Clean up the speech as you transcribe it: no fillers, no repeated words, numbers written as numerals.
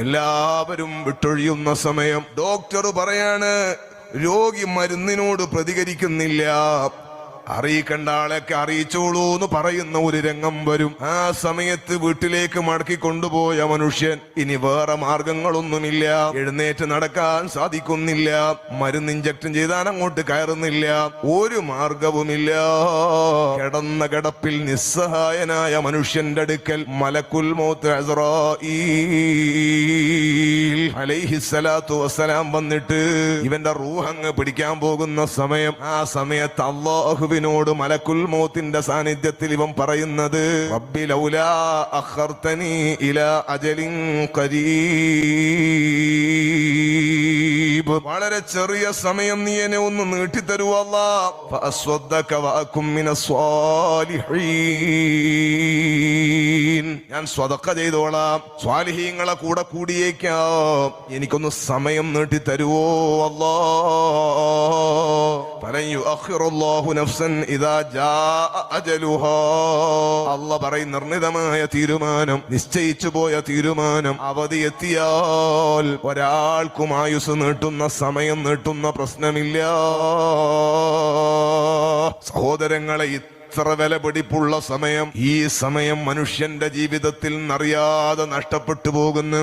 എല്ലാവരും വിട്ടൊഴിയുന്ന സമയം ഡോക്ടർ പറയാണ് രോഗി മരുന്നിനോട് പ്രതികരിക്കുന്നില്ല. അറിയിക്കേണ്ട ആളൊക്കെ അറിയിച്ചോളൂ എന്ന് പറയുന്ന ഒരു രംഗം വരും. ആ സമയത്ത് വീട്ടിലേക്ക് മടക്കി കൊണ്ടുപോയ മനുഷ്യൻ ഇനി വേറെ മാർഗങ്ങളൊന്നുമില്ല. എഴുന്നേറ്റ് നടക്കാൻ സാധിക്കുന്നില്ല. മരുന്ന് ഇഞ്ചക്ഷൻ ചെയ്താൽ അങ്ങോട്ട് കയറുന്നില്ല. ഒരു മാർഗവുമില്ല. കിടന്ന കിടപ്പിൽ നിസ്സഹായനായ മനുഷ്യന്റെ അടുക്കൽ മലക്കുൽ മൗത്ത് അസ്റായീൽ അലൈഹിസ്സലാത്തു വസ്സലാം വന്നിട്ട് ഇവന്റെ റൂഹങ്ങ് പിടിക്കാൻ പോകുന്ന സമയം, ആ സമയത്ത് അല്ലാഹുവിനോട് മലക്കുൽ മൗത്തിന്റെ സാന്നിധ്യത്തിൽ ഇവൻ പറയുന്നത്, റബ്ബി ലൗലാ അഖർതനി ഇലാ അജലിൻ ഖരീബ്, വളരെ ചെറിയ സമയം നീ എന്നെ ഒന്ന് നീട്ടിത്തരൂ അല്ലാഹ്, ഫഅസ്വദ്ദക വഅകും മിനസ് സ്വാലിഹീൻ, ഞാൻ സ്വതക്ക ചെയ്തോളാം, സ്വാലിഹീങ്ങളെ കൂടെ കൂടിയേക്കാം, എനിക്കൊന്ന് സമയം നീട്ടിത്തരുവോ അല്ലാഹ്. ഫലൻ യുഅഖിറുല്ലാഹു നഫ്സൻ ഇദാ ജാഅ അജലുഹാ, അല്ലാഹ് പറയും നിർണിതമായ തീരുമാനം, നിശ്ചയിച്ചു പോയ തീരുമാനം അവധി എത്തിയാൽ ഒരാൾക്കും ആയുസ് നീട്ടുന്ന സമയം നീട്ടുന്ന പ്രശ്നമില്ല. സഹോദരങ്ങളെ, ഇത്ര വില പിടിപ്പുള്ള സമയം, ഈ സമയം മനുഷ്യന്റെ ജീവിതത്തിൽ നിന്നറിയാതെ നഷ്ടപ്പെട്ടു പോകുന്നു.